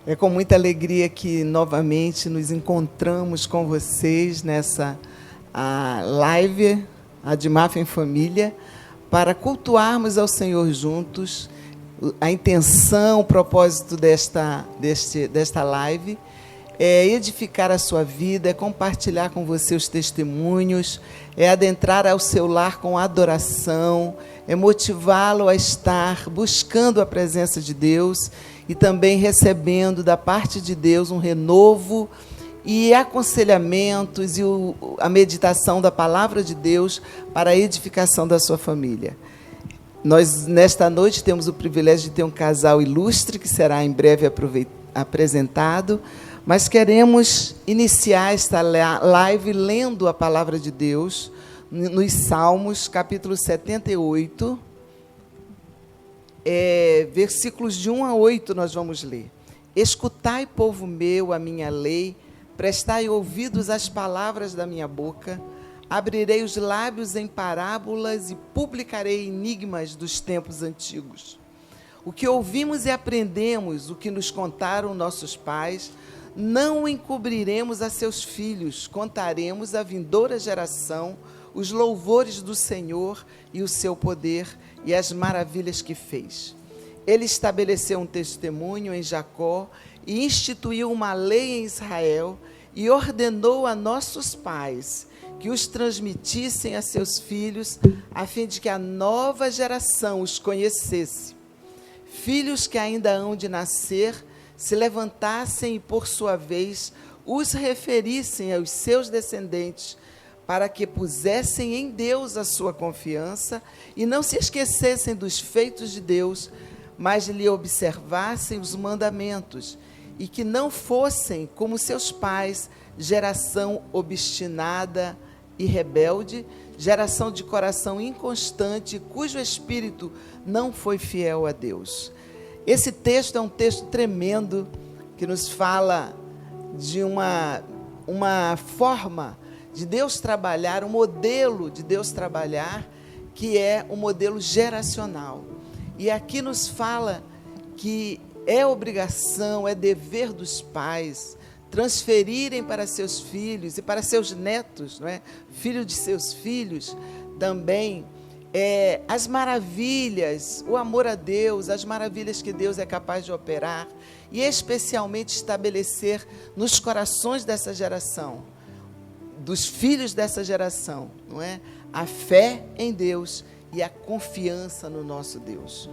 É com muita alegria que novamente nos encontramos com vocês nessa live, a de Mafra em Família, para cultuarmos ao Senhor juntos. A intenção, o propósito desta live é edificar a sua vida, é compartilhar com você os testemunhos, é adentrar ao seu lar com adoração, é motivá-lo a estar buscando a presença de Deus e também recebendo da parte de Deus um renovo e aconselhamentos e a meditação da palavra de Deus para a edificação da sua família. Nós, nesta noite, temos o privilégio de ter um casal ilustre, que será em breve apresentado, mas queremos iniciar esta live lendo a palavra de Deus nos Salmos, capítulo 78, versículos de 1 a 8 nós vamos ler. Escutai, povo meu, a minha lei, prestai ouvidos às palavras da minha boca, abrirei os lábios em parábolas e publicarei enigmas dos tempos antigos. O que ouvimos e aprendemos, o que nos contaram nossos pais, não o encobriremos a seus filhos, contaremos à vindoura geração os louvores do Senhor e o seu poder e as maravilhas que fez. Ele estabeleceu um testemunho em Jacó e instituiu uma lei em Israel e ordenou a nossos pais que os transmitissem a seus filhos, a fim de que a nova geração os conhecesse. Filhos que ainda hão de nascer, se levantassem e, por sua vez, os referissem aos seus descendentes, para que pusessem em Deus a sua confiança e não se esquecessem dos feitos de Deus, mas lhe observassem os mandamentos, e que não fossem como seus pais, geração obstinada e rebelde, geração de coração inconstante, cujo espírito não foi fiel a Deus. Esse texto é um texto tremendo, que nos fala de uma forma de Deus trabalhar, um modelo de Deus trabalhar, que é um modelo geracional. E aqui nos fala que é obrigação, é dever dos pais transferirem para seus filhos e para seus netos, não é? Filho de seus filhos também, as maravilhas, o amor a Deus, as maravilhas que Deus é capaz de operar, e especialmente estabelecer nos corações dessa geração, dos filhos dessa geração, não é? A fé em Deus e a confiança no nosso Deus.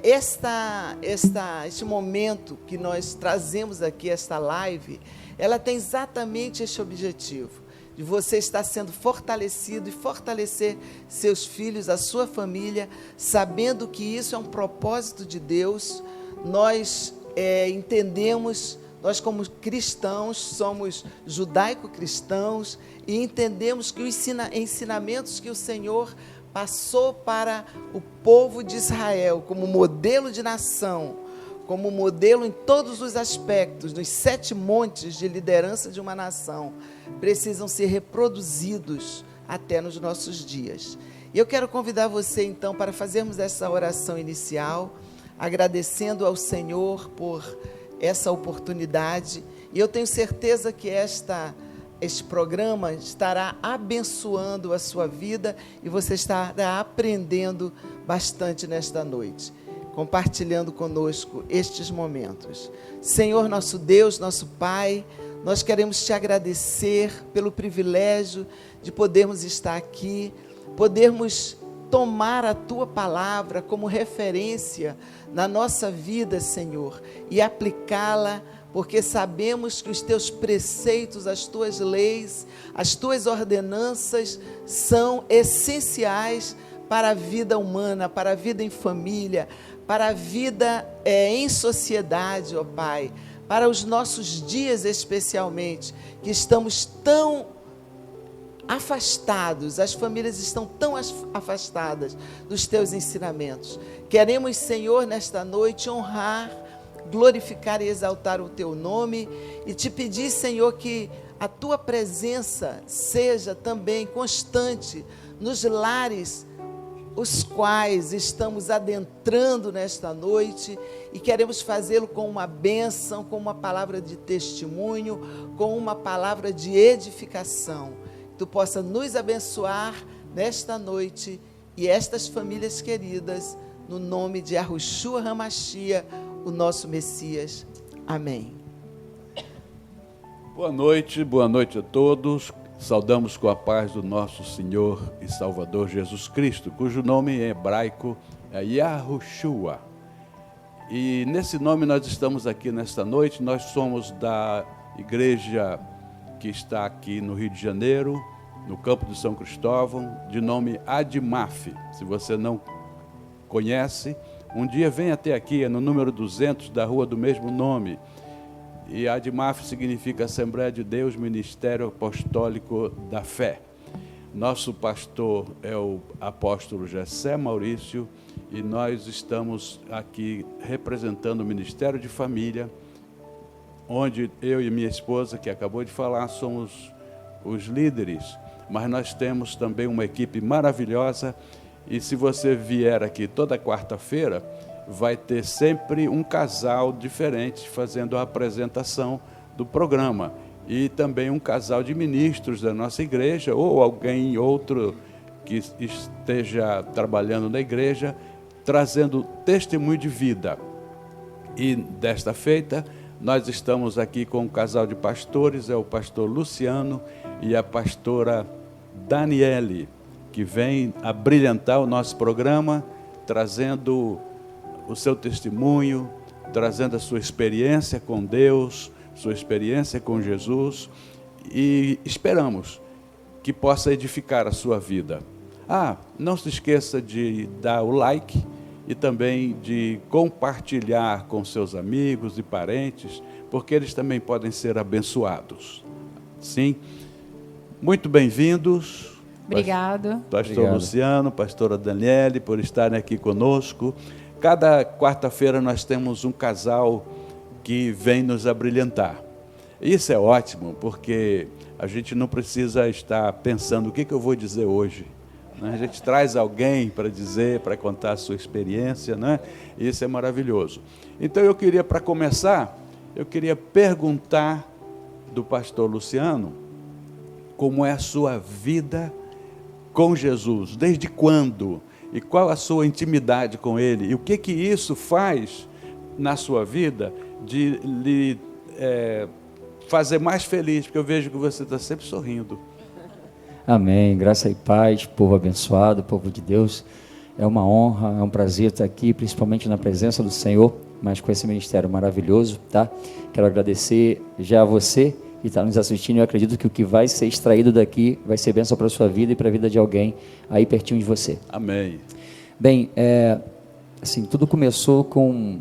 Este momento que nós trazemos aqui, esta live, ela tem exatamente este objetivo, de você estar sendo fortalecido e fortalecer seus filhos, a sua família, sabendo que isso é um propósito de Deus. Nós entendemos, nós como cristãos, somos judaico-cristãos, e entendemos que os ensinamentos que o Senhor passou para o povo de Israel, como modelo de nação, como modelo em todos os aspectos, nos 7 montes de liderança de uma nação, precisam ser reproduzidos até nos nossos dias. E eu quero convidar você, então, para fazermos essa oração inicial, agradecendo ao Senhor por essa oportunidade, e eu tenho certeza que este programa estará abençoando a sua vida e você estará aprendendo bastante nesta noite, compartilhando conosco estes momentos. Senhor, nosso Deus, nosso Pai, nós queremos te agradecer pelo privilégio de podermos estar aqui, podermos tomar a tua palavra como referência na nossa vida, Senhor, e aplicá-la, porque sabemos que os teus preceitos, as tuas leis, as tuas ordenanças são essenciais para a vida humana, para a vida em família, para a vida em sociedade, ó Pai, para os nossos dias especialmente, que estamos tão afastados, as famílias estão tão afastadas dos teus ensinamentos. Queremos, Senhor, nesta noite honrar, glorificar e exaltar o teu nome e te pedir, Senhor, que a tua presença seja também constante nos lares os quais estamos adentrando nesta noite e queremos fazê-lo com uma bênção, com uma palavra de testemunho, com uma palavra de edificação. Tu possa nos abençoar nesta noite e estas famílias queridas, no nome de Yahushua Hamashia, o nosso Messias. Amém. Boa noite a todos. Saudamos com a paz do nosso Senhor e Salvador Jesus Cristo, cujo nome em hebraico é Yahushua. E nesse nome nós estamos aqui nesta noite. Nós somos da igreja que está aqui no Rio de Janeiro, no campo de São Cristóvão, de nome Adimaf. Se você não conhece, um dia venha até aqui, é no número 200 da rua do mesmo nome. E Adimaf significa Assembleia de Deus, Ministério Apostólico da Fé. Nosso pastor é o apóstolo Gessé Maurício e nós estamos aqui representando o Ministério de Família, onde eu e minha esposa, que acabou de falar, somos os líderes, mas nós temos também uma equipe maravilhosa e se você vier aqui toda quarta-feira, vai ter sempre um casal diferente fazendo a apresentação do programa e também um casal de ministros da nossa igreja ou alguém outro que esteja trabalhando na igreja trazendo testemunho de vida. E desta feita nós estamos aqui com um casal de pastores, é o pastor Luciano e a pastora Daniele, que vem a brilhantar o nosso programa, trazendo o seu testemunho, trazendo a sua experiência com Deus, sua experiência com Jesus, e esperamos que possa edificar a sua vida. Não se esqueça de dar o like e também de compartilhar com seus amigos e parentes, porque eles também podem ser abençoados. Sim? Muito bem-vindos. Obrigado. Pastor Luciano, pastora Daniele, por estarem aqui conosco. Cada quarta-feira nós temos um casal que vem nos abrilhantar. Isso é ótimo, porque a gente não precisa estar pensando o que eu vou dizer hoje. Né? A gente traz alguém para dizer, para contar a sua experiência, né? Isso é maravilhoso. Então eu queria, para começar, eu queria perguntar do pastor Luciano como é a sua vida com Jesus, desde quando? E qual a sua intimidade com Ele? E o que isso faz na sua vida de lhe fazer mais feliz? Porque eu vejo que você está sempre sorrindo. Amém. Graça e paz, povo abençoado, povo de Deus. É uma honra, é um prazer estar aqui, principalmente na presença do Senhor, mas com esse ministério maravilhoso, tá? Quero agradecer já a você que está nos assistindo. Eu acredito que o que vai ser extraído daqui vai ser bênção para a sua vida e para a vida de alguém aí pertinho de você. Amém. Bem, assim, tudo começou com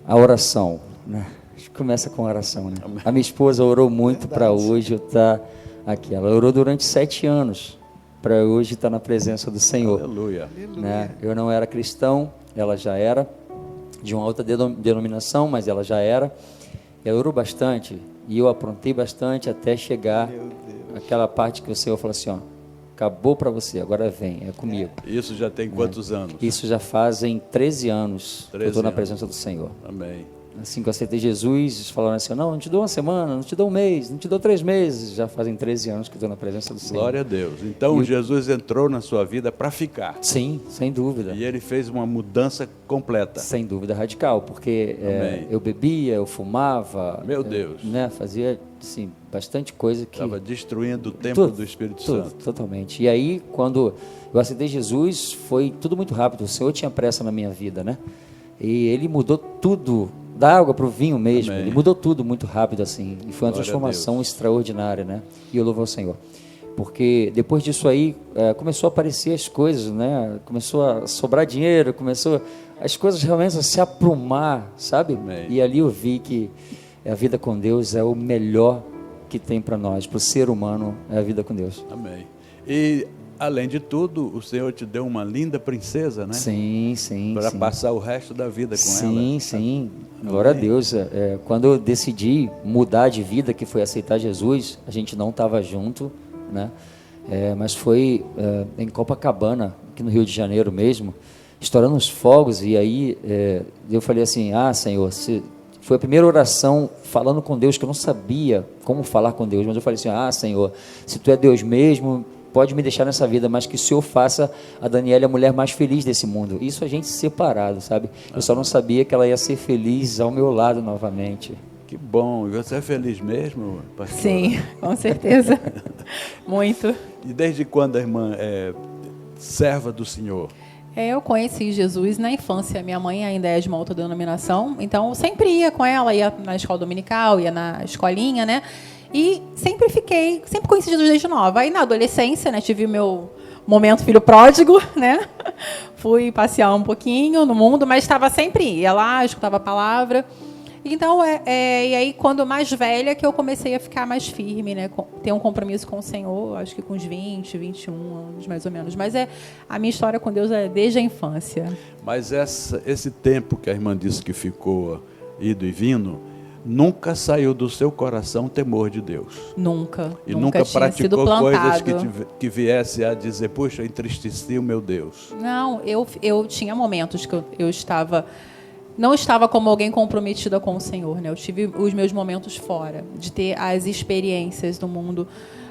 a oração, né? Acho que começa com a oração, né? Amém. A minha esposa orou muito para hoje eu estar aqui. Ela orou durante 7 anos para hoje estar na presença do Senhor. Aleluia. Né? Eu não era cristão, ela já era, de uma outra denominação, mas ela já era. Ela orou bastante e eu aprontei bastante até chegar aquela parte que o Senhor falou assim, acabou para você, agora vem, é comigo. Isso já tem quantos anos? Isso já fazem 13 anos que eu estou na presença do Senhor. Amém. Assim que eu aceitei Jesus, eles falaram assim, não te dou uma semana, não te dou um mês, não te dou 3 meses. Já fazem 13 anos que eu estou na presença do Senhor. Glória a Deus. Então Jesus entrou na sua vida para ficar. Sim, sem dúvida. E Ele fez uma mudança completa. Sem dúvida, radical, porque eu bebia, eu fumava. Meu Deus. Fazia assim, bastante coisa que... Estava destruindo o templo do Espírito Santo. Totalmente. E aí, quando eu aceitei Jesus, foi tudo muito rápido. O Senhor tinha pressa na minha vida, né? E Ele mudou tudo, da água para o vinho mesmo. Amém. Ele mudou tudo muito rápido, assim. E foi uma Glória transformação extraordinária, né? E eu louvo ao Senhor. Porque depois disso aí, começou a aparecer as coisas, né? Começou a sobrar dinheiro, as coisas realmente a se aprumar, sabe? Amém. E ali eu vi que a vida com Deus é o melhor que tem para nós, para o ser humano, é a vida com Deus. Amém. E, além de tudo, o Senhor te deu uma linda princesa, né? Sim. Para passar o resto da vida com ela. Sim. Glória a Amém. Deus. Quando eu decidi mudar de vida, que foi aceitar Jesus, a gente não estava junto, né? Mas foi em Copacabana, aqui no Rio de Janeiro mesmo, estourando os fogos, e aí eu falei assim, Senhor, foi a primeira oração falando com Deus, que eu não sabia como falar com Deus, mas eu falei assim, Senhor, se Tu é Deus mesmo, pode me deixar nessa vida, mas que o Senhor faça a Daniela a mulher mais feliz desse mundo. Isso a gente separado, sabe? Eu só não sabia que ela ia ser feliz ao meu lado novamente. Que bom. E você é feliz mesmo, pastor? Sim, com certeza. Muito. E desde quando a irmã é serva do Senhor? Eu conheci Jesus na infância. Minha mãe ainda é de uma outra denominação, então eu sempre ia com ela, ia na escola dominical, ia na escolinha, né? E sempre conheci Jesus desde nova. Aí na adolescência, né, tive o meu momento filho pródigo, né? Fui passear um pouquinho no mundo, mas ia lá, escutava a palavra. Então, e aí, quando mais velha, que eu comecei a ficar mais firme, né? Ter um compromisso com o Senhor, acho que com uns 20, 21 anos, mais ou menos. Mas a minha história com Deus é desde a infância. Mas esse tempo que a irmã disse que ficou ido e vindo, nunca saiu do seu coração o temor de Deus? Nunca. E nunca tinha praticou sido plantado. coisas que viesse a dizer, puxa, eu entristeci o meu Deus. Não, eu tinha momentos que eu não estava como alguém comprometida com o Senhor, né? Eu tive os meus momentos fora, de ter as experiências do mundo,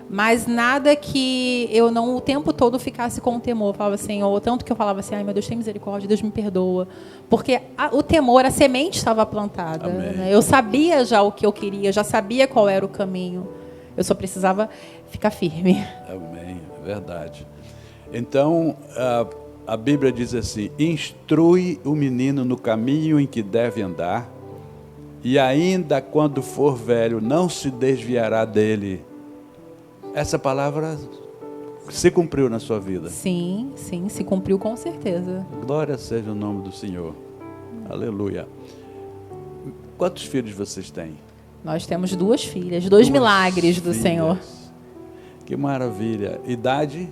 mas nada que eu não o tempo todo ficasse com temor. Eu falava, Senhor, tanto que eu falava assim, ai meu Deus, tem misericórdia, Deus me perdoa, porque o temor, a semente estava plantada, né? Eu sabia já o que eu queria, já sabia qual era o caminho, eu só precisava ficar firme. Amém, é verdade. Então, a Bíblia diz assim, instrui o menino no caminho em que deve andar, e ainda quando for velho, não se desviará dele. Essa palavra se cumpriu na sua vida? Sim, se cumpriu com certeza. Glória seja o nome do Senhor. Aleluia. Quantos filhos vocês têm? Nós temos 2 filhas, 2 milagres do Senhor. Que maravilha. Idade?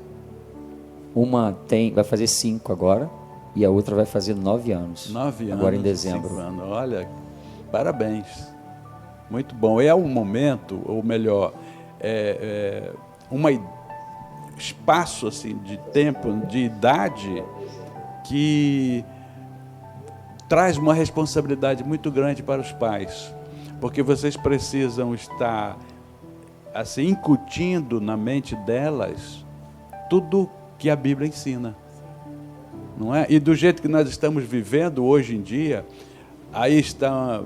Uma vai fazer 5 agora, e a outra vai fazer 9 anos. 9 anos. Agora em dezembro. 5 anos. Olha, parabéns. Muito bom. É um momento, ou melhor, espaço assim, de tempo, de idade, que traz uma responsabilidade muito grande para os pais, porque vocês precisam estar assim, incutindo na mente delas tudo que a Bíblia ensina, não é? E do jeito que nós estamos vivendo hoje em dia, aí está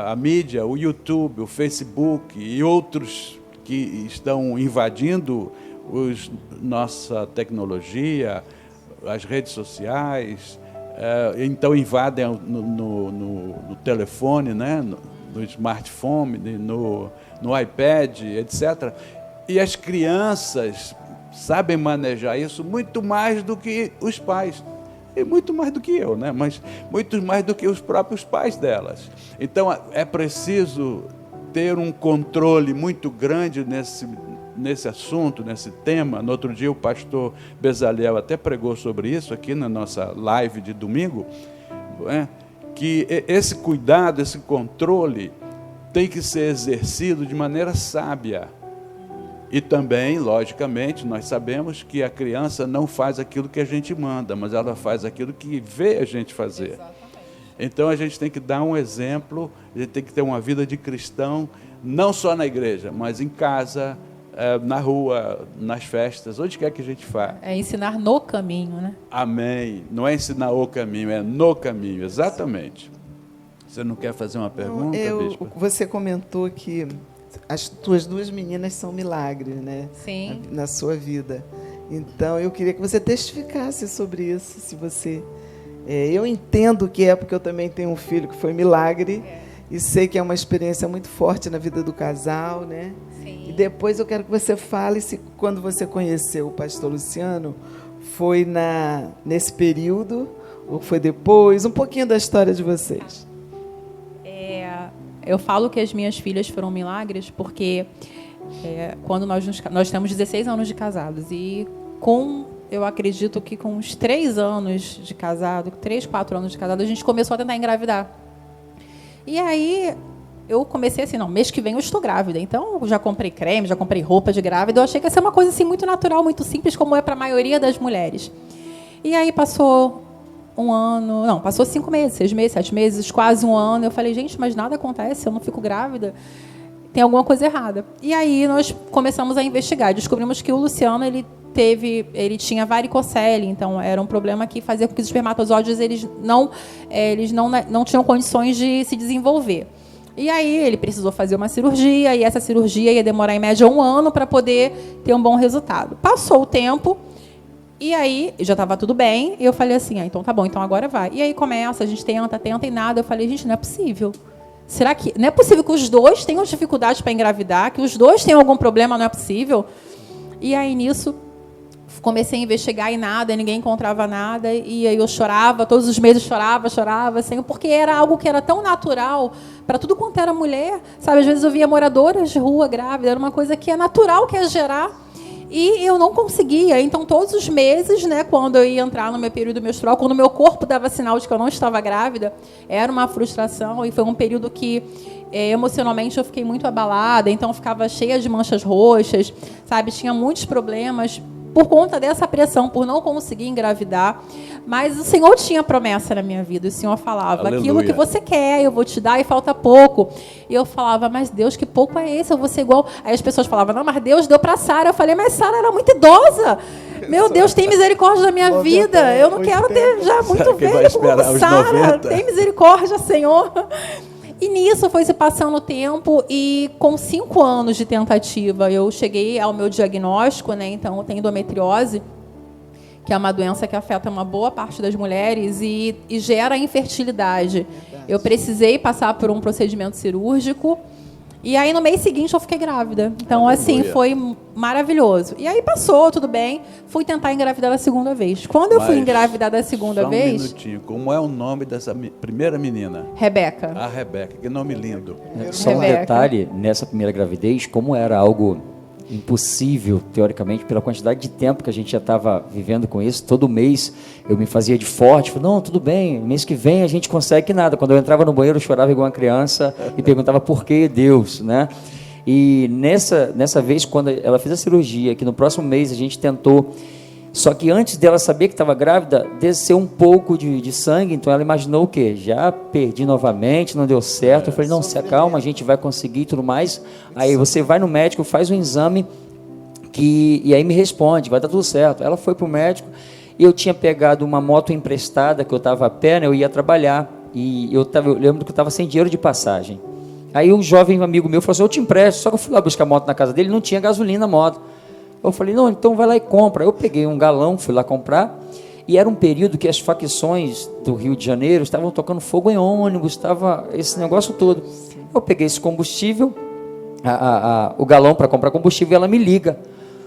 a mídia, o YouTube, o Facebook e outros que estão invadindo nossa tecnologia, as redes sociais, então invadem no telefone, né? no smartphone, no iPad, etc. E as crianças sabem manejar isso muito mais do que os pais. E muito mais do que eu, né? Mas muito mais do que os próprios pais delas. Então, é preciso ter um controle muito grande nesse assunto, nesse tema. No outro dia, o pastor Bezaliel até pregou sobre isso aqui na nossa live de domingo, que esse cuidado, esse controle tem que ser exercido de maneira sábia. E também, logicamente, nós sabemos que a criança não faz aquilo que a gente manda, mas ela faz aquilo que vê a gente fazer. Exatamente. Então, a gente tem que dar um exemplo, a gente tem que ter uma vida de cristão, não só na igreja, mas em casa, na rua, nas festas, onde quer que a gente vá. É ensinar no caminho, né? Amém. Não é ensinar o caminho, é no caminho, exatamente. Você não quer fazer uma pergunta, Bispa? Você comentou que as tuas 2 meninas são milagres, né? Sim. Na sua vida. Então, eu queria que você testificasse sobre isso, se você... eu entendo que é porque eu também tenho um filho que foi milagre, e sei que é uma experiência muito forte na vida do casal, né? Sim. E depois eu quero que você fale se quando você conheceu o pastor Luciano, foi nesse período, ou foi depois, um pouquinho da história de vocês. Eu falo que as minhas filhas foram milagres porque quando nós temos 16 anos de casados e eu acredito que com uns 3 anos de casado, 3, 4 anos de casado, a gente começou a tentar engravidar. E aí eu comecei assim, não, mês que vem eu estou grávida. Então eu já comprei creme, já comprei roupa de grávida. Eu achei que ia ser uma coisa assim muito natural, muito simples, como é para a maioria das mulheres. E aí passou um ano, não, passou 5 meses, 6 meses, 7 meses, quase um ano. Eu falei, gente, mas nada acontece, eu não fico grávida. Tem alguma coisa errada. E aí nós começamos a investigar. Descobrimos que o Luciano, ele tinha varicocele, então era um problema que fazia com que os espermatozoides eles não tinham condições de se desenvolver. E aí ele precisou fazer uma cirurgia, e essa cirurgia ia demorar em média 1 ano para poder ter um bom resultado. Passou o tempo, e aí já estava tudo bem, e eu falei assim, então tá bom, então agora vai. E aí começa, a gente tenta e nada. Eu falei, gente, não é possível. Será que não é possível que os dois tenham dificuldade para engravidar, que os dois tenham algum problema, não é possível? E aí nisso comecei a investigar e nada, ninguém encontrava nada, e aí eu chorava, todos os meses chorava, assim, porque era algo que era tão natural para tudo quanto era mulher, sabe? Às vezes eu via moradoras de rua grávida, era uma coisa que é natural, que é gerar, e eu não conseguia. Então, todos os meses, né, quando eu ia entrar no meu período menstrual, quando o meu corpo dava sinal de que eu não estava grávida, era uma frustração, e foi um período que emocionalmente eu fiquei muito abalada, então eu ficava cheia de manchas roxas, sabe? Tinha muitos problemas por conta dessa pressão, por não conseguir engravidar. Mas o Senhor tinha promessa na minha vida. O Senhor falava, Aleluia. Aquilo que você quer, eu vou te dar e falta pouco. E eu falava, mas Deus, que pouco é esse? Eu vou ser igual... Aí as pessoas falavam, não, mas Deus deu para Sara. Eu falei, mas Sara era muito idosa. Meu Deus, tem misericórdia da minha vida. Eu não quero ter já muito velho como Sara. Tem misericórdia, Senhor. E nisso foi se passando o tempo, e com 5 anos de tentativa, eu cheguei ao meu diagnóstico, né? Então, eu tenho endometriose, que é uma doença que afeta uma boa parte das mulheres e gera infertilidade. Eu precisei passar por um procedimento cirúrgico, e aí no mês seguinte eu fiquei grávida. Então, assim, foi maravilhoso. E aí passou, tudo bem. Fui tentar engravidar da segunda vez. Quando eu fui engravidar da segunda vez... Só um minutinho. Como é o nome dessa primeira menina? Rebeca. A Rebeca. Que nome lindo. Só um detalhe, nessa primeira gravidez, como era algo impossível, teoricamente, pela quantidade de tempo que a gente já estava vivendo com isso, todo mês eu me fazia de forte, falei, não, tudo bem, mês que vem a gente consegue que nada. Quando eu entrava no banheiro, eu chorava igual uma criança e perguntava por que Deus, né? E nessa vez, quando ela fez a cirurgia, que no próximo mês a gente tentou, só que antes dela saber que estava grávida, desceu um pouco de sangue, então ela imaginou o quê? Já perdi novamente, não deu certo. Eu falei, não, se acalma, a gente vai conseguir e tudo mais. Aí você vai no médico, faz um exame, e aí me responde, vai dar tudo certo. Ela foi para o médico, e eu tinha pegado uma moto emprestada, que eu estava a pé, né, eu ia trabalhar, e eu lembro que eu estava sem dinheiro de passagem. Aí um jovem amigo meu falou assim, eu te empresto, só que eu fui lá buscar a moto na casa dele, não tinha gasolina na moto. Eu falei, não, então vai lá e compra. Eu peguei um galão, fui lá comprar, e era um período que as facções do Rio de Janeiro estavam tocando fogo em ônibus, estava esse negócio todo. Eu peguei esse combustível, o galão para comprar combustível, e ela me liga.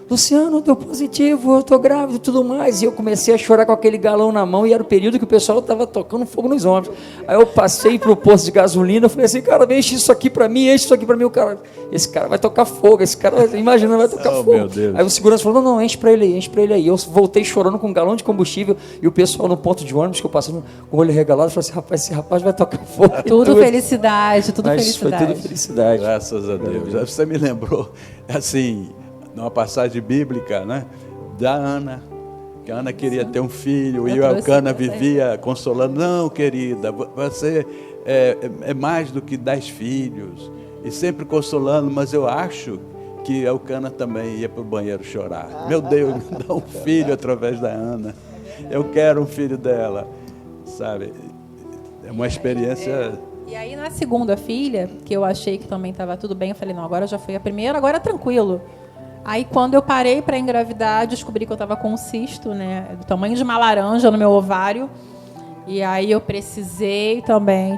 Luciano, deu positivo, eu estou grávida e tudo mais. E eu comecei a chorar com aquele galão na mão, e era o período que o pessoal estava tocando fogo nos ônibus. Aí eu passei para o posto de gasolina, eu falei assim, cara, enche isso aqui para mim, enche isso aqui para mim. O cara, esse cara vai tocar fogo, esse cara, imagina, vai tocar fogo. Meu Deus. Aí o segurança falou, não, enche para ele aí, enche para ele aí. Eu voltei chorando com um galão de combustível, e o pessoal no ponto de ônibus, que eu passando com o olho regalado, falou assim, rapaz, esse rapaz vai tocar fogo. Tudo felicidade, tudo Mas felicidade. foi tudo felicidade. Graças a Deus. Você me lembrou, assim, numa passagem bíblica, né, da Ana, que a Ana queria ter um filho, e o Elcana vivia consolando, não, querida, você é mais do que 10 filhos, e sempre consolando, mas eu acho que Elcana também ia para o banheiro chorar. Meu Deus, me dá um filho através da Ana, eu quero um filho dela, sabe? É uma experiência... E aí, na segunda filha, que eu achei que também estava tudo bem, eu falei, não, agora já foi a primeira, agora tranquilo. Aí, quando eu parei para engravidar, descobri que eu estava com um cisto, né, do tamanho de uma laranja no meu ovário. E aí eu precisei também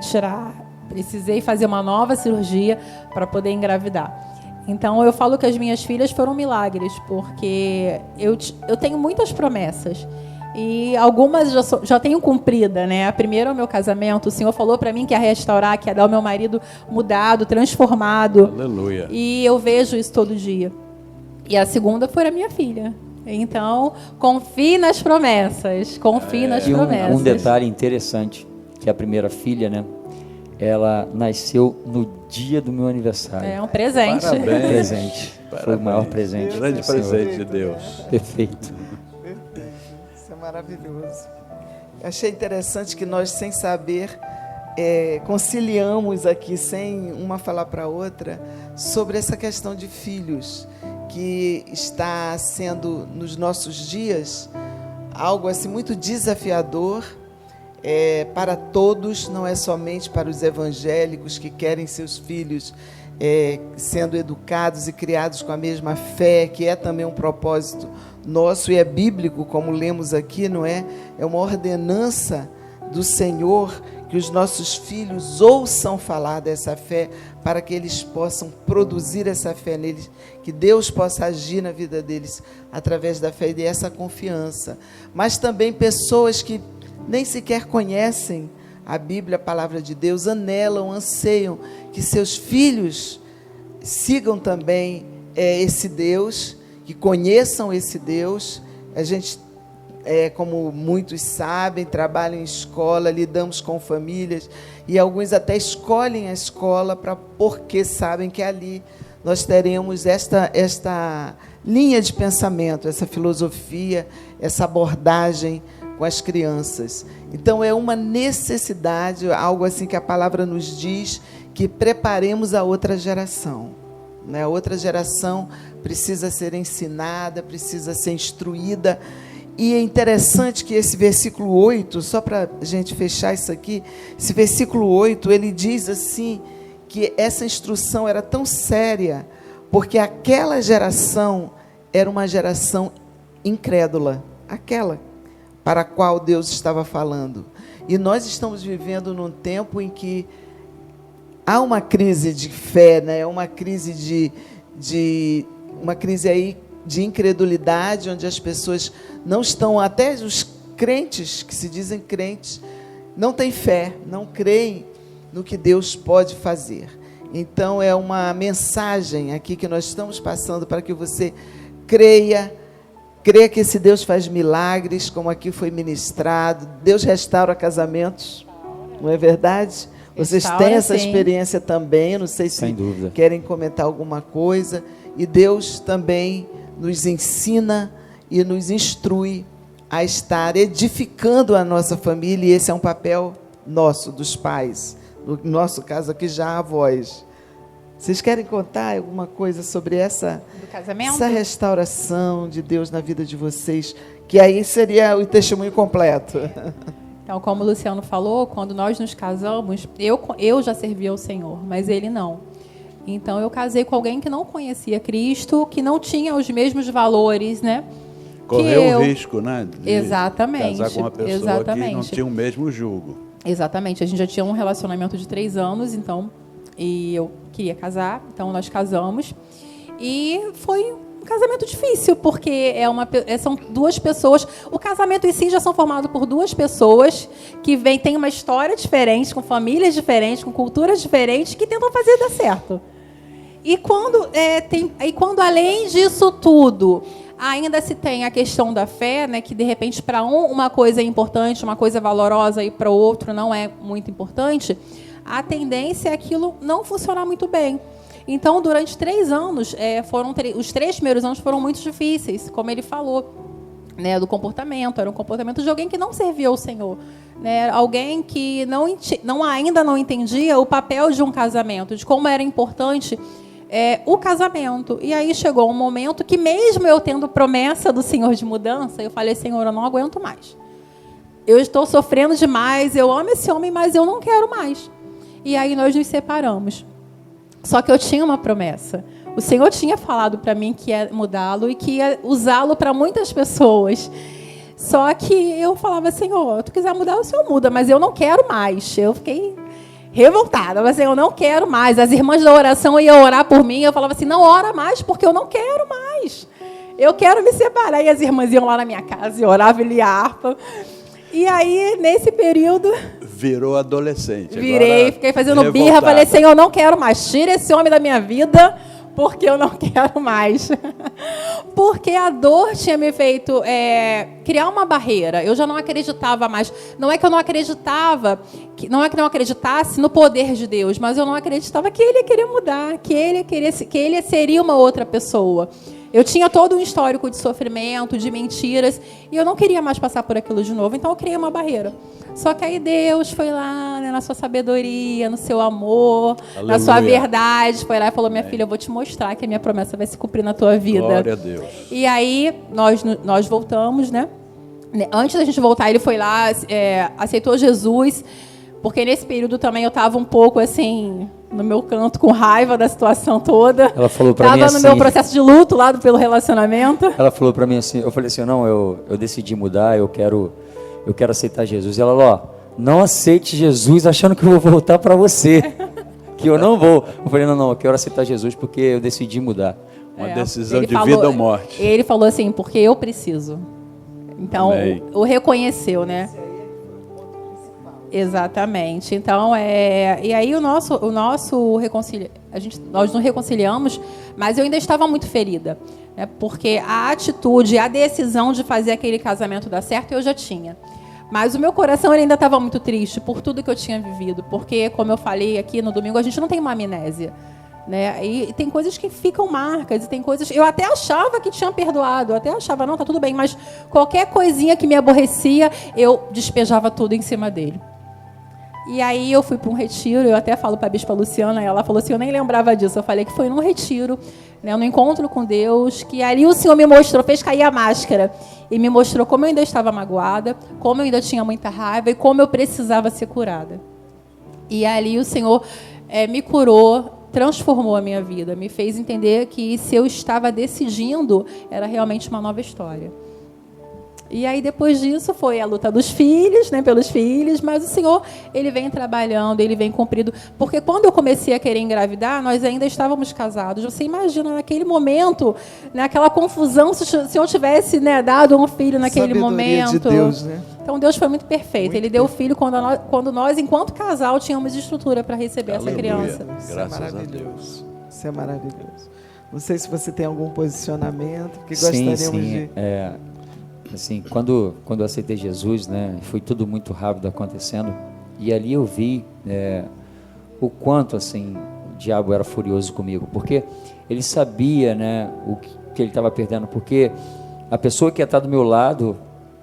precisei fazer uma nova cirurgia para poder engravidar. Então, eu falo que as minhas filhas foram milagres, porque eu tenho muitas promessas. E algumas já tenho cumprida, né? A primeira é o meu casamento. O Senhor falou para mim que ia restaurar, que ia dar o meu marido mudado, transformado. Aleluia. E eu vejo isso todo dia. E a segunda foi a minha filha. Então, confie nas promessas. Confie nas promessas. Um detalhe interessante, que a primeira filha, né? Ela nasceu no dia do meu aniversário. É um presente. Parabéns. Presente. Foi o maior presente. Grande presente de Deus. Perfeito. Isso é Maravilhoso. Eu achei interessante que nós, sem saber, conciliamos aqui, sem uma falar para a outra, sobre essa questão de filhos, que está sendo, nos nossos dias, algo assim muito desafiador para todos, não é somente para os evangélicos que querem seus filhos sendo educados e criados com a mesma fé, que é também um propósito nosso e é bíblico, como lemos aqui, não é? É uma ordenança do Senhor que os nossos filhos ouçam falar dessa fé, para que eles possam produzir essa fé neles, que Deus possa agir na vida deles através da fé e dessa confiança. Mas também pessoas que nem sequer conhecem a Bíblia, a palavra de Deus, anelam, anseiam que seus filhos sigam também esse Deus, que conheçam esse Deus. A gente, como muitos sabem, trabalha em escola, lidamos com famílias, e alguns até escolhem a escola porque sabem que ali nós teremos esta linha de pensamento, essa filosofia, essa abordagem com as crianças. Então é uma necessidade, algo assim que a palavra nos diz, que preparemos a outra geração, né? A outra geração precisa ser ensinada, precisa ser instruída. E é interessante que esse versículo 8, só para a gente fechar isso aqui, esse versículo 8, ele diz assim, que essa instrução era tão séria, porque aquela geração era uma geração incrédula, aquela para a qual Deus estava falando. E nós estamos vivendo num tempo em que há uma crise de fé, né? Uma crise uma crise aí de incredulidade, onde as pessoas não estão, até os crentes, que se dizem crentes, não têm fé, não creem no que Deus pode fazer. Então, é uma mensagem aqui que nós estamos passando para que você creia que esse Deus faz milagres, como aqui foi ministrado. Deus restaura casamentos, não é verdade? Vocês têm essa experiência também, não sei se querem comentar alguma coisa. E Deus também nos ensina e nos instrui a estar edificando a nossa família, e esse é um papel nosso, dos pais. No nosso caso aqui, já avós. Vocês querem contar alguma coisa sobre essa restauração de Deus na vida de vocês? Que aí seria o testemunho completo. Então, como o Luciano falou, quando nós nos casamos, eu já servia ao Senhor, mas ele não. Então, eu casei com alguém que não conhecia Cristo, que não tinha os mesmos valores, né? Correu o risco, né? Exatamente. Casar com uma pessoa que não tinha o mesmo jugo. Exatamente. A gente já tinha um relacionamento de 3 anos, então, e eu queria casar, então nós casamos. E foi um casamento difícil, porque são 2 pessoas. O casamento em si já são formados por 2 pessoas que têm uma história diferente, com famílias diferentes, com culturas diferentes, que tentam fazer dar certo. E quando além disso tudo, ainda se tem a questão da fé, né, que de repente para uma coisa é importante, uma coisa valorosa, e para o outro não é muito importante, a tendência é aquilo não funcionar muito bem. Então, durante 3 anos, os 3 primeiros anos foram muito difíceis, como ele falou, né, do comportamento. Era um comportamento de alguém que não servia ao Senhor, né, alguém que ainda não entendia o papel de um casamento, de como era importante o casamento. E aí chegou um momento que, mesmo eu tendo promessa do Senhor de mudança, eu falei: Senhor, eu não aguento mais. Eu estou sofrendo demais, eu amo esse homem, mas eu não quero mais. E aí nós nos separamos. Só que eu tinha uma promessa. O Senhor tinha falado para mim que ia mudá-lo e que ia usá-lo para muitas pessoas. Só que eu falava: Senhor, tu quiser mudar, o Senhor muda, mas eu não quero mais. Eu fiquei revoltada, mas eu não quero mais. As irmãs da oração iam orar por mim, eu falava assim: não ora mais, porque eu não quero mais. Eu quero me separar. E as irmãs iam lá na minha casa e oravam e liam harpa. E aí, nesse período... Virou adolescente. Virei, fiquei fazendo birra, falei: Senhor, eu não quero mais. Tira esse homem da minha vida, porque eu não quero mais. Porque a dor tinha me feito criar uma barreira. Eu já não acreditava mais. Não é que eu não acreditava, não é que não acreditasse no poder de Deus, mas eu não acreditava que Ele ia querer mudar, que Ele seria uma outra pessoa. Eu tinha todo um histórico de sofrimento, de mentiras, e eu não queria mais passar por aquilo de novo, então eu criei uma barreira. Só que aí Deus foi lá, né, na sua sabedoria, no seu amor, Aleluia. na sua verdade, foi lá e falou: minha filha, eu vou te mostrar que a minha promessa vai se cumprir na tua vida. Glória a Deus. E aí nós voltamos, né? Antes da gente voltar, ele foi lá, aceitou Jesus, porque nesse período também eu estava um pouco assim, no meu canto, com raiva da situação toda. Ela falou para mim assim... Estava no meu processo de luto lá pelo relacionamento. Ela falou para mim assim, eu falei assim, não, eu decidi mudar, eu quero aceitar Jesus. E ela falou, ó, não aceite Jesus achando que eu vou voltar para você, que eu não vou. Eu falei, não, eu quero aceitar Jesus porque eu decidi mudar. Uma decisão de vida ou morte. Ele falou assim, porque eu preciso. Então, o reconheceu, né? Exatamente. Então, e aí nós nos reconciliamos, mas eu ainda estava muito ferida, né? Porque a atitude, a decisão de fazer aquele casamento dar certo, eu já tinha. Mas o meu coração ele ainda estava muito triste por tudo que eu tinha vivido, porque, como eu falei aqui no domingo, a gente não tem uma amnésia, né? E tem coisas que ficam marcas, e tem coisas... Eu até achava que tinha perdoado, eu até achava, não, tá tudo bem, mas qualquer coisinha que me aborrecia, eu despejava tudo em cima dele. E aí eu fui para um retiro, eu até falo para a bispa Luciana, ela falou assim, eu nem lembrava disso, eu falei que foi num retiro, né, no encontro com Deus, que ali o Senhor me mostrou, fez cair a máscara, e me mostrou como eu ainda estava magoada, como eu ainda tinha muita raiva e como eu precisava ser curada. E ali o Senhor me curou, transformou a minha vida, me fez entender que se eu estava decidindo, era realmente uma nova história. E aí, depois disso, foi a luta dos filhos, né, pelos filhos, mas o Senhor, Ele vem trabalhando, Ele vem cumprindo. Porque quando eu comecei a querer engravidar, nós ainda estávamos casados. Você imagina, naquele momento, naquela confusão, se o Senhor tivesse, né, dado um filho naquele momento. De Deus, né? Então, Deus foi muito perfeito. Ele deu o filho quando nós, enquanto casal, tínhamos estrutura para receber essa criança. Graças a Deus. Isso é maravilhoso. Não sei se você tem algum posicionamento que gostaríamos de... Assim, quando eu aceitei Jesus, né, foi tudo muito rápido acontecendo, e ali eu vi o quanto assim o diabo era furioso comigo, porque ele sabia, né, o que ele estava perdendo, porque a pessoa que ia estar do meu lado,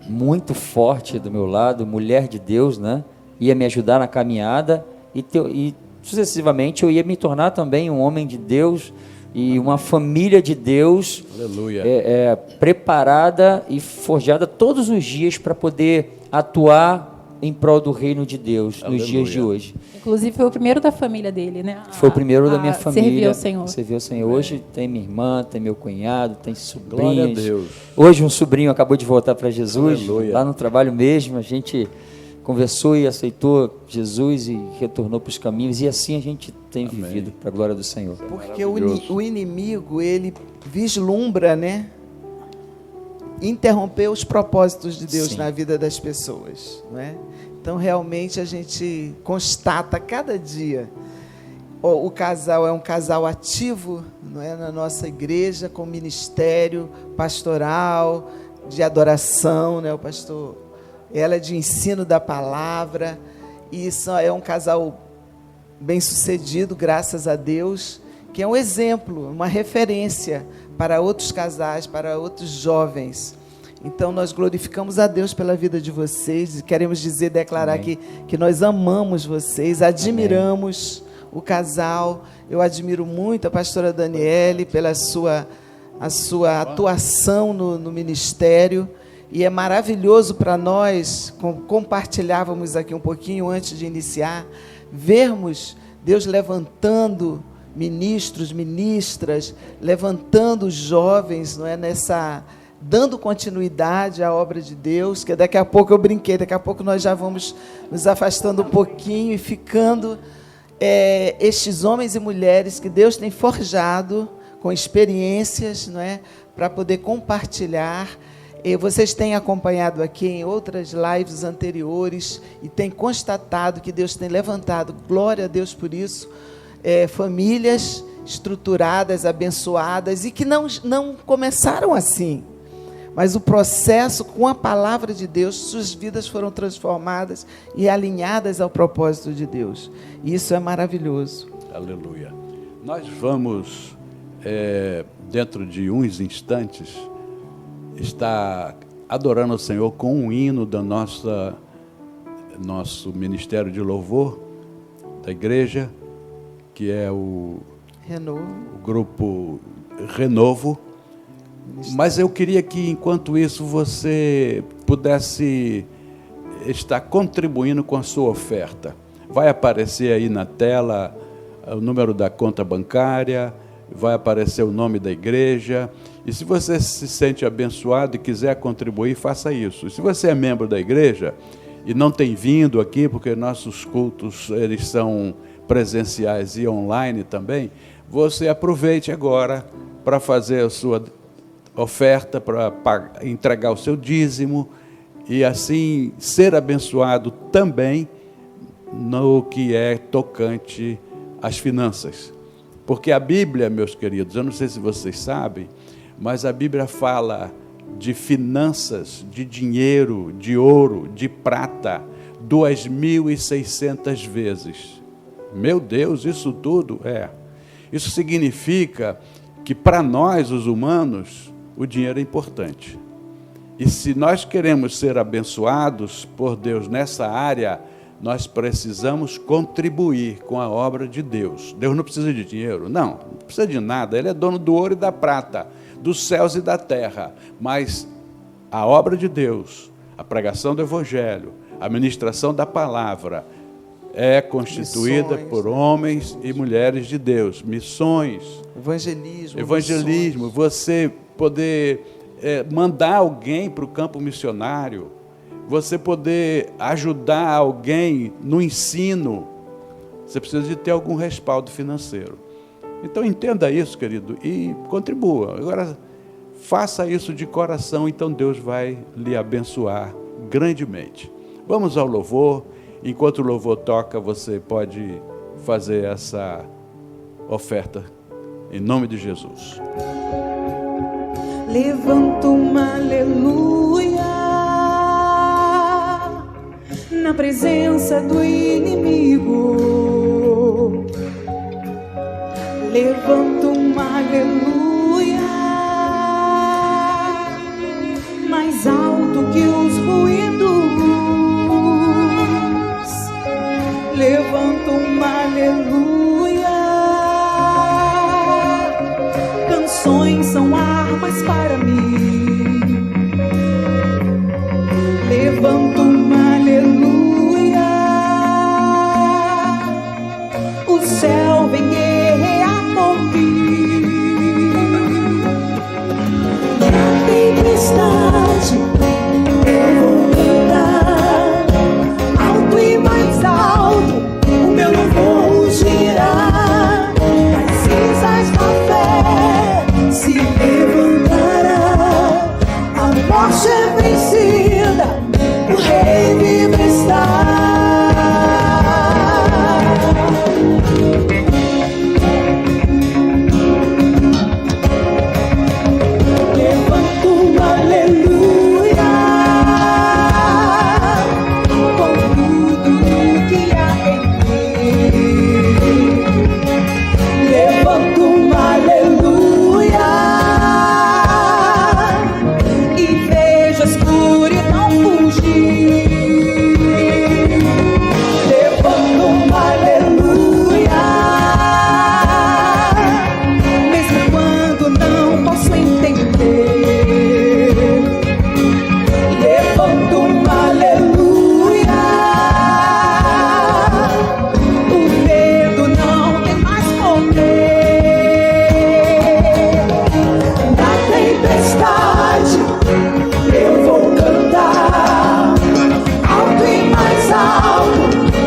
muito forte do meu lado, mulher de Deus, né, ia me ajudar na caminhada e sucessivamente eu ia me tornar também um homem de Deus e uma família de Deus, aleluia, preparada e forjada todos os dias para poder atuar em prol do reino de Deus, aleluia, nos dias de hoje. Inclusive foi o primeiro da família dele, né? Foi o primeiro da minha família. Serviu ao Senhor. Serviu ao Senhor. Hoje tem minha irmã, tem meu cunhado, tem sobrinhos. Glória a Deus. Hoje um sobrinho acabou de voltar para Jesus, aleluia, lá no trabalho mesmo, a gente conversou e aceitou Jesus e retornou para os caminhos, e assim a gente tem vivido para a glória do Senhor. Porque o inimigo, ele vislumbra, né, interromper os propósitos de Deus, sim, na vida das pessoas, não é? Então realmente a gente constata cada dia, o casal é um casal ativo, não é, na nossa igreja, com ministério pastoral, de adoração, né, o pastor, ela é de ensino da palavra, e isso é um casal bem sucedido, graças a Deus, que é um exemplo, uma referência para outros casais, para outros jovens. Então nós glorificamos a Deus pela vida de vocês e queremos declarar que nós amamos vocês, admiramos o casal. Eu admiro muito a pastora Daniele pela a sua atuação no ministério. E é maravilhoso para nós, compartilhávamos aqui um pouquinho antes de iniciar, vermos Deus levantando ministros, ministras, levantando jovens, não é, dando continuidade à obra de Deus, que daqui a pouco eu brinquei, daqui a pouco nós já vamos nos afastando um pouquinho e ficando estes homens e mulheres que Deus tem forjado com experiências, não é, para poder compartilhar. E vocês têm acompanhado aqui em outras lives anteriores e têm constatado que Deus tem levantado, glória a Deus por isso, famílias estruturadas, abençoadas e que não começaram assim, mas o processo com a palavra de Deus, suas vidas foram transformadas e alinhadas ao propósito de Deus. E isso é maravilhoso. Aleluia. Nós vamos dentro de uns instantes, estar adorando ao Senhor com um hino do nosso Ministério de Louvor, da igreja, que é o grupo Renovo. Mas eu queria que, enquanto isso, você pudesse estar contribuindo com a sua oferta. Vai aparecer aí na tela o número da conta bancária, vai aparecer o nome da igreja. E se você se sente abençoado e quiser contribuir, faça isso. E se você é membro da igreja e não tem vindo aqui, porque nossos cultos eles são presenciais e online também, você aproveite agora para fazer a sua oferta, para entregar o seu dízimo e assim ser abençoado também no que é tocante às finanças. Porque a Bíblia, meus queridos, eu não sei se vocês sabem, mas a Bíblia fala de finanças, de dinheiro, de ouro, de prata, 2.600 vezes. Meu Deus, isso tudo Isso significa que para nós, os humanos, o dinheiro é importante. E se nós queremos ser abençoados por Deus nessa área, nós precisamos contribuir com a obra de Deus. Deus não precisa de dinheiro? Não precisa de nada. Ele é dono do ouro e da prata, dos céus e da terra. Mas a obra de Deus, a pregação do Evangelho, a ministração da palavra, é constituída por homens e mulheres de Deus. Missões. Evangelismo. Você poder mandar alguém para o campo missionário, você poder ajudar alguém no ensino, você precisa de ter algum respaldo financeiro. Então entenda isso, querido, e contribua. Agora, faça isso de coração, então Deus vai lhe abençoar grandemente. Vamos ao louvor. Enquanto o louvor toca, você pode fazer essa oferta em nome de Jesus. Levanto uma aleluia na presença do inimigo. Levanto uma aleluia mais alto que os ruídos. Levanto uma aleluia. Canções são armas para mim. Levanto uma aleluia. O céu vem guerrear por mim. Na tempestade eu vou cantar alto e mais alto. O meu louvor girar. Das cinzas da fé se levantará. A morte é vencida, o rei vivo está. Levanto uma aleluia com tudo que há em mim. Levanto uma aleluia e vejo a escuridão fugir. Levanto uma aleluia, mesmo quando não posso entender. Levanto uma aleluia, o medo não tem mais poder. Na tempestade eu vou cantar alto e mais alto.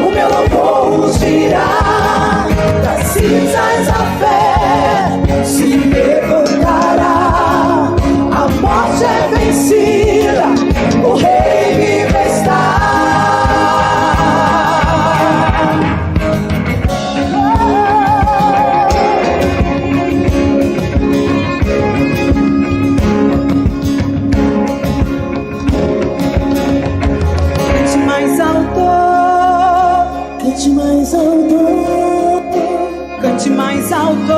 O meu louvor girar. Das cinzas a fé se levantará. A morte é vencida, o rei vivo está. Cante mais alto, cante mais alto, cante mais alto,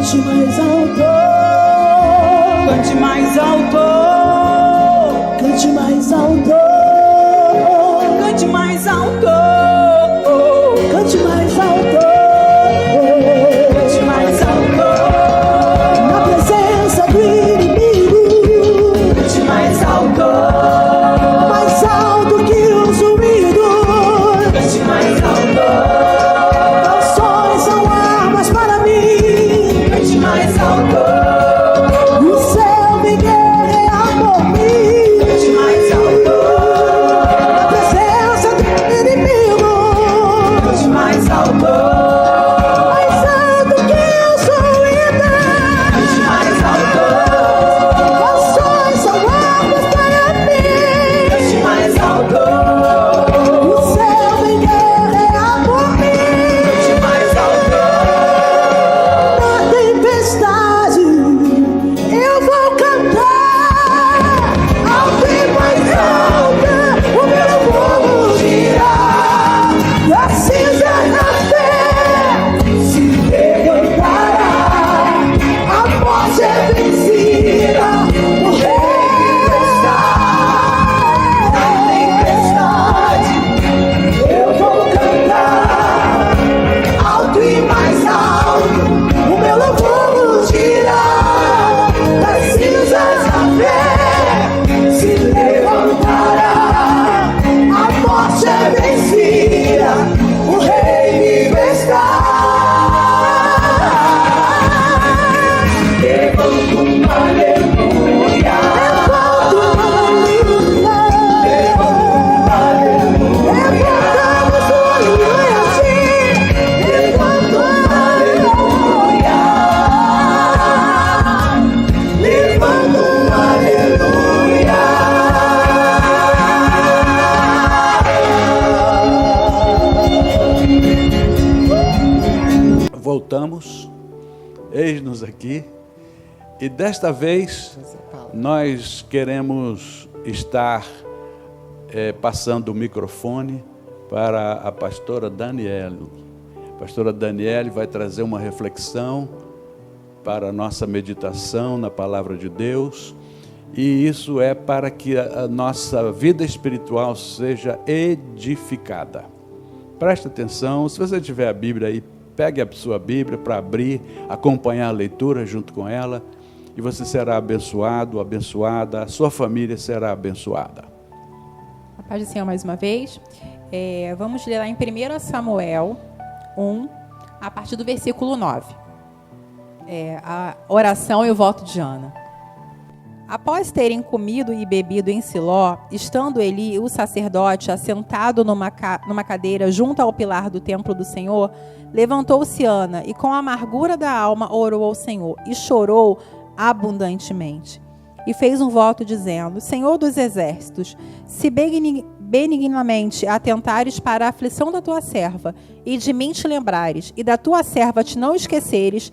Cante mais alto, Cante mais alto, cante mais alto, cante mais alto, cante mais alto, cante mais alto, na presença do inimigo, cante mais alto, mais alto que os ruídos. cante mais alto, Canções são armas para mim, cante mais alto, o céu me guerreia por mim, cante mais alto, na presença do inimigo, cante mais alto, mais alto que os ruídos. cante mais alto, Canções são armas para mim, cante mais alto, o céu me guerreia por mim. cante mais alto, Na tempestade eu vou cantar alto e mais alto, o meu povo dirá, da cinza na fé se levantará, a morte é vencida, o rei está. Na tempestade eu vou cantar alto e mais alto, o meu louvor dirá, das cinzas a fé se levantará, a morte é vencida, o rei vivo está. levanta um aleluia, Levanta um aleluia, levantamos um aleluia, sim, levanta um aleluia, levanta um aleluia. Voltamos, eis-nos aqui, e desta vez José Paulo. nós queremos estar passando o microfone para a pastora Daniele. A pastora Daniele vai trazer uma reflexão para a nossa meditação na palavra de Deus, e isso é para que a nossa vida espiritual seja edificada. Preste atenção, se você tiver a Bíblia aí, pegue a sua Bíblia para abrir, acompanhar a leitura junto com ela, e você será abençoado, abençoada, a sua família será abençoada. A paz do Senhor mais uma vez. Vamos ler lá em 1 Samuel 1, a partir do versículo 9. A oração e o voto de Ana. Após terem comido e bebido em Siló, estando Eli, o sacerdote, assentado numa cadeira junto ao pilar do templo do Senhor, levantou-se Ana e com a amargura da alma orou ao Senhor e chorou abundantemente. E fez um voto dizendo: Senhor dos exércitos, se benignamente atentares para a aflição da tua serva, e de mim te lembrares, e da tua serva te não esqueceres,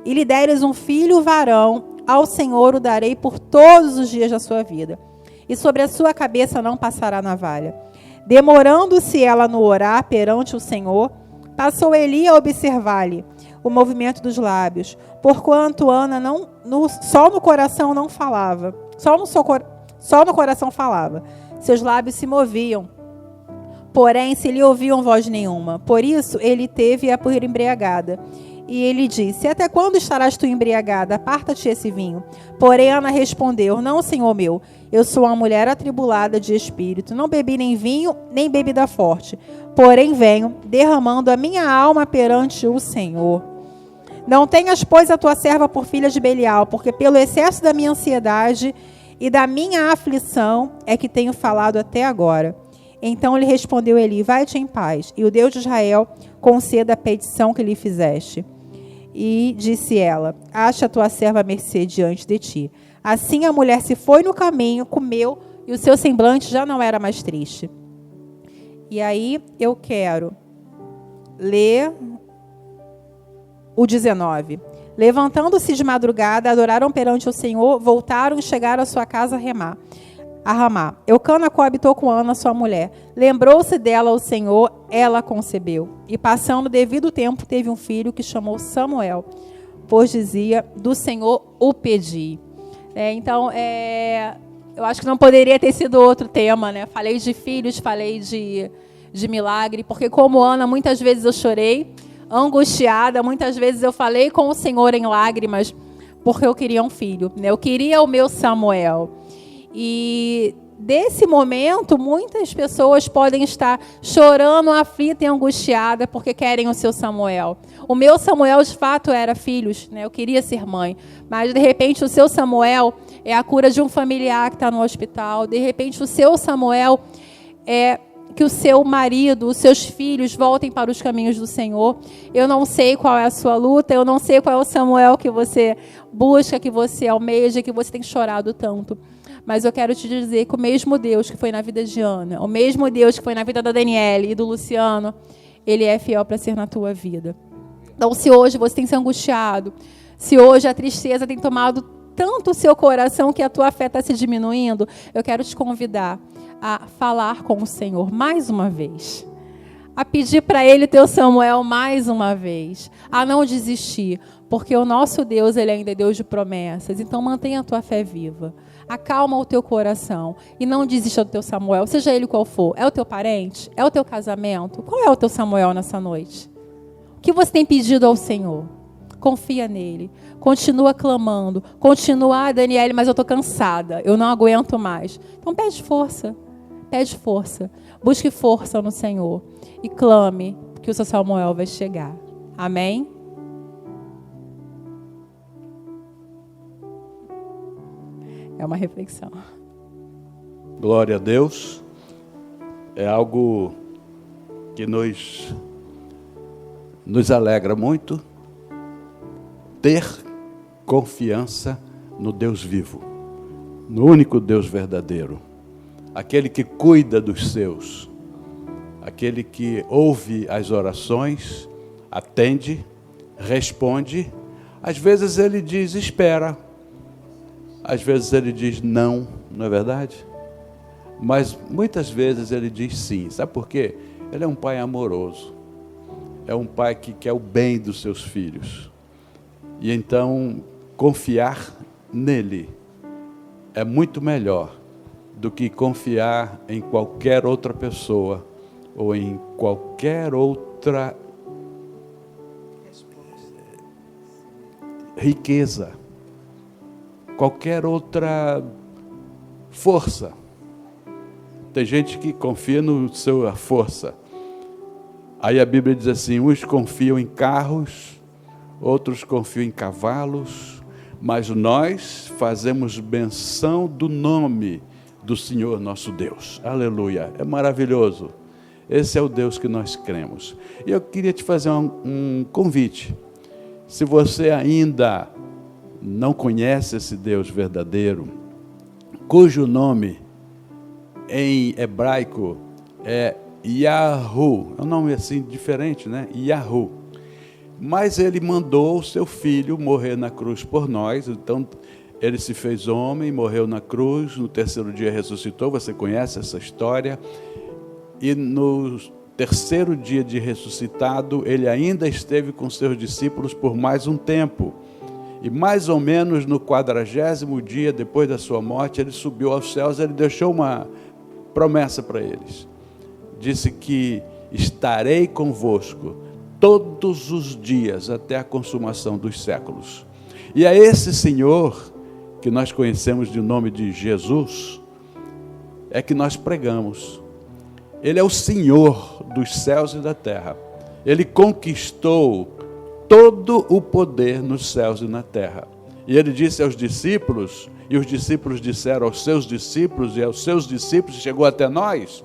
e lhe deres um filho varão, ao Senhor o darei por todos os dias da sua vida, e sobre a sua cabeça não passará navalha. Demorando-se ela no orar perante o Senhor, passou Eli a observar-lhe o movimento dos lábios, porquanto Ana só no coração não falava, só no coração falava, seus lábios se moviam, porém se lhe ouviam voz nenhuma. Por isso ele teve-a por embriagada. E ele disse: até quando estarás tu embriagada? Aparta-te esse vinho. Porém Ana respondeu: não, senhor meu, eu sou uma mulher atribulada de espírito, não bebi nem vinho, nem bebida forte, porém venho derramando a minha alma perante o Senhor. Não tenhas, pois, a tua serva por filha de Belial, porque pelo excesso da minha ansiedade e da minha aflição é que tenho falado até agora. Então lhe respondeu Eli: vai-te em paz, e o Deus de Israel conceda a petição que lhe fizeste. E disse ela: acha a tua serva à mercê diante de ti. Assim a mulher se foi no caminho, comeu, e o seu semblante já não era mais triste. E aí eu quero ler o 19. Levantando-se de madrugada, adoraram perante o Senhor, voltaram e chegaram à sua casa a Ramá. Eucana coabitou com Ana, sua mulher. Lembrou-se dela o Senhor, ela concebeu. E passando devido tempo, teve um filho que chamou Samuel. pois dizia, do Senhor o pedi. Então, eu acho que não poderia ter sido outro tema, né? Falei de filhos, falei de milagre, porque como Ana, muitas vezes eu chorei, angustiada, muitas vezes eu falei com o Senhor em lágrimas, porque eu queria um filho, né? Eu queria o meu Samuel. E desse momento, muitas pessoas podem estar chorando, aflita e angustiada, porque querem o seu Samuel. O meu Samuel, de fato, era filhos, né? Eu queria ser mãe. Mas, de repente, o seu Samuel é a cura de um familiar que está no hospital. De repente, o seu Samuel é que o seu marido, os seus filhos voltem para os caminhos do Senhor. Eu não sei qual é a sua luta, eu não sei qual é o Samuel que você busca, que você almeja, que você tem chorado tanto. Mas eu quero te dizer que o mesmo Deus que foi na vida de Ana, o mesmo Deus que foi na vida da Daniele e do Luciano, Ele é fiel para ser na tua vida. Então, se hoje você tem se angustiado, se hoje a tristeza tem tomado tanto o seu coração que a tua fé está se diminuindo, eu quero te convidar a falar com o Senhor mais uma vez, a pedir para Ele teu Samuel mais uma vez, a não desistir, porque o nosso Deus, Ele ainda é Deus de promessas. Então mantenha a tua fé viva, acalma o teu coração e não desista do teu Samuel, seja ele qual for. É o teu parente? É o teu casamento? Qual é o teu Samuel nessa noite? O que você tem pedido ao Senhor? Confia nele, continua clamando, continua, Daniele, mas eu estou cansada, eu não aguento mais. Então pede força, busque força no Senhor e clame que o seu Samuel vai chegar. Amém? É uma reflexão. Glória a Deus. É algo que nos alegra muito ter confiança no Deus vivo, no único Deus verdadeiro, aquele que cuida dos seus, aquele que ouve as orações, atende, responde. Às vezes ele diz espera, às vezes ele diz não, não é verdade? Mas muitas vezes ele diz sim. Sabe por quê? Ele é um pai amoroso, é um pai que quer o bem dos seus filhos. E então confiar nele é muito melhor do que confiar em qualquer outra pessoa ou em qualquer outra riqueza, qualquer outra força. Tem gente que confia na sua força. Aí a Bíblia diz assim, uns confiam em carros, outros confiam em cavalos, mas nós fazemos menção do nome do Senhor nosso Deus. Aleluia, é maravilhoso. Esse é o Deus que nós cremos. E eu queria te fazer um convite. Se você ainda não conhece esse Deus verdadeiro, cujo nome em hebraico é Yahu, é um nome assim diferente, né? Yahu. Mas ele mandou o seu filho morrer na cruz por nós, então ele se fez homem, morreu na cruz, no terceiro dia ressuscitou, você conhece essa história, e no terceiro dia de ressuscitado, ele ainda esteve com seus discípulos por mais um tempo, e mais ou menos no 40º dia, depois da sua morte, ele subiu aos céus, ele deixou uma promessa para eles, disse que estarei convosco todos os dias até a consumação dos séculos. E é esse Senhor, que nós conhecemos de nome de Jesus, é que nós pregamos. Ele é o Senhor dos céus e da terra. Ele conquistou todo o poder nos céus e na terra. E ele disse aos discípulos, e os discípulos disseram aos seus discípulos, e aos seus discípulos, chegou até nós,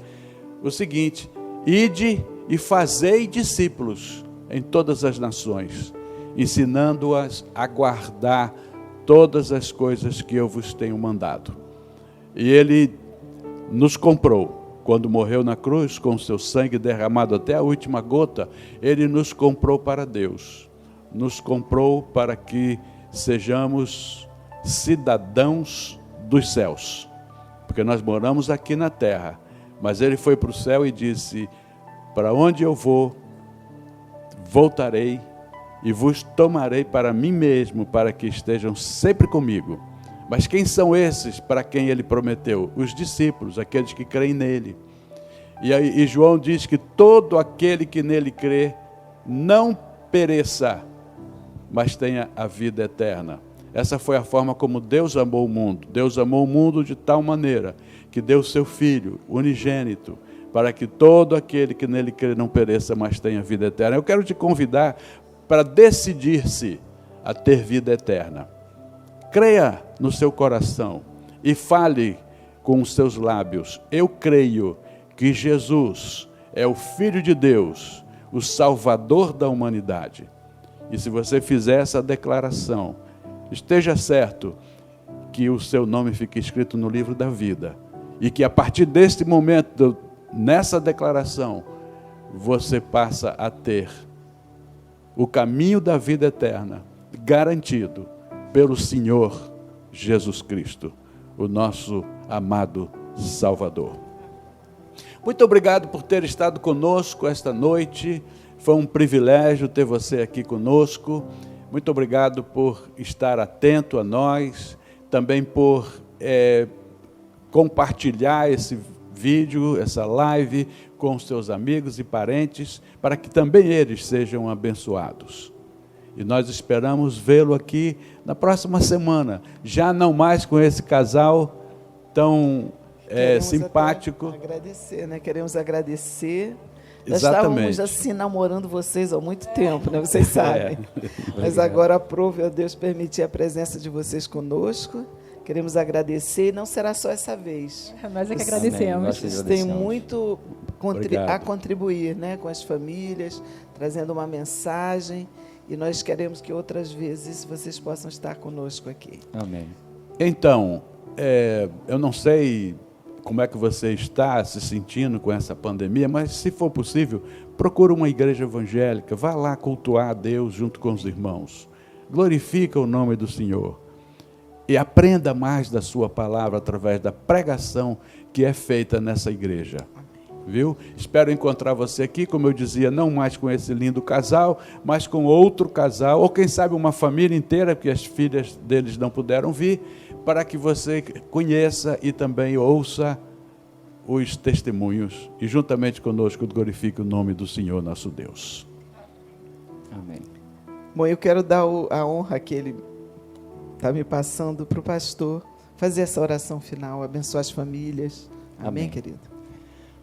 o seguinte: ide e fazei discípulos em todas as nações, ensinando-as a guardar todas as coisas que eu vos tenho mandado. E ele nos comprou, quando morreu na cruz, com o seu sangue derramado até a última gota, ele nos comprou para Deus, nos comprou para que sejamos cidadãos dos céus, porque nós moramos aqui na terra, mas ele foi para o céu e disse: para onde eu vou, voltarei e vos tomarei para mim mesmo, para que estejam sempre comigo. Mas quem são esses para quem ele prometeu? Os discípulos, aqueles que creem nele. E João diz que todo aquele que nele crê não pereça, mas tenha a vida eterna. Essa foi a forma como Deus amou o mundo. Deus amou o mundo de tal maneira que deu seu Filho unigênito, para que todo aquele que nele crê não pereça, mas tenha vida eterna. Eu quero te convidar para decidir-se a ter vida eterna. Creia no seu coração e fale com os seus lábios: eu creio que Jesus é o Filho de Deus, o Salvador da humanidade. E se você fizer essa declaração, esteja certo que o seu nome fique escrito no livro da vida, e que a partir deste momento, nessa declaração, você passa a ter o caminho da vida eterna garantido pelo Senhor Jesus Cristo, o nosso amado Salvador. Muito obrigado por ter estado conosco esta noite. Foi um privilégio ter você aqui conosco. Muito obrigado por estar atento a nós, também por compartilhar esse vídeo, essa live com os seus amigos e parentes, para que também eles sejam abençoados. E nós esperamos vê-lo aqui na próxima semana, já não mais com esse casal tão simpático. Agradecer, né? Queremos agradecer. Já Exatamente. estávamos assim namorando vocês há muito tempo, né? Vocês sabem. Mas agora aprove a Deus permitir a presença de vocês conosco. Queremos agradecer, e não será só essa vez. Nós é que Amém. agradecemos. Nós Vocês agradecemos. têm muito Obrigado. a contribuir, né? Com as famílias, trazendo uma mensagem. E nós queremos que outras vezes vocês possam estar conosco aqui. Amém. Então, eu não sei como é que você está se sentindo com essa pandemia, mas se for possível, procure uma igreja evangélica, vá lá cultuar a Deus junto com os irmãos. Glorifica o nome do Senhor. E aprenda mais da sua palavra através da pregação que é feita nessa igreja. Viu? Espero encontrar você aqui, como eu dizia, não mais com esse lindo casal, mas com outro casal, ou quem sabe uma família inteira, porque as filhas deles não puderam vir, para que você conheça e também ouça os testemunhos e juntamente conosco glorifique o nome do Senhor nosso Deus. Amém. Bom, eu quero dar a honra que ele está me passando para o pastor fazer essa oração final, abençoar as famílias. Amém, Amém. querido?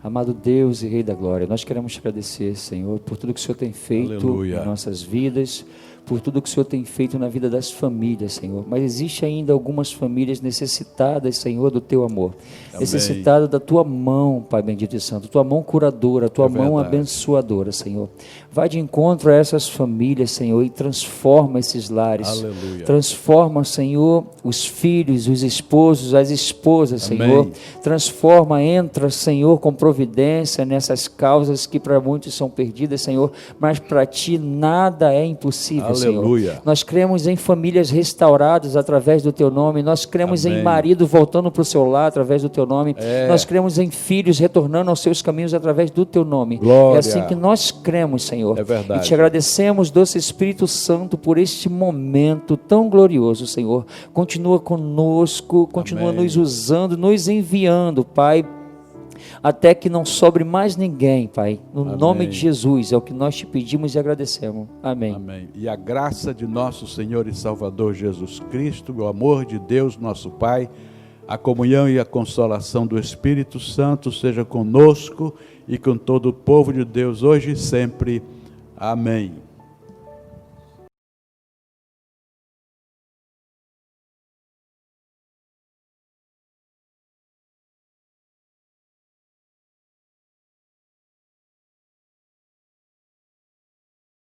Amado Deus e Rei da Glória, nós queremos te agradecer, Senhor, por tudo que o Senhor tem feito Aleluia. em nossas vidas, por tudo que o Senhor tem feito na vida das famílias, Senhor. Mas existe ainda algumas famílias necessitadas, Senhor, do Teu amor. Amém. Necessitadas da Tua mão, Pai bendito e santo, Tua mão curadora, Tua mão verdade. abençoadora, Senhor. Vai de encontro a essas famílias, Senhor, e transforma esses lares. Aleluia. Transforma, Senhor, os filhos, os esposos, as esposas, Amém. Senhor. Transforma, entra, Senhor, com providência nessas causas que para muitos são perdidas, Senhor, mas para Ti nada é impossível, Aleluia. Senhor. Nós cremos em famílias restauradas através do Teu nome, nós cremos Amém. em marido voltando para o seu lar através do Teu nome, É. nós cremos em filhos retornando aos seus caminhos através do Teu nome. Glória. É assim que nós cremos, Senhor. É verdade. E te agradecemos, doce Espírito Santo, por este momento tão glorioso, Senhor. Continua conosco, continua Amém. nos usando, nos enviando, Pai, até que não sobre mais ninguém, Pai. No Amém. nome de Jesus, é o que nós te pedimos e agradecemos. Amém. Amém. E a graça de nosso Senhor e Salvador Jesus Cristo, o amor de Deus, nosso Pai, a comunhão e a consolação do Espírito Santo seja conosco e com todo o povo de Deus hoje e sempre. Amém.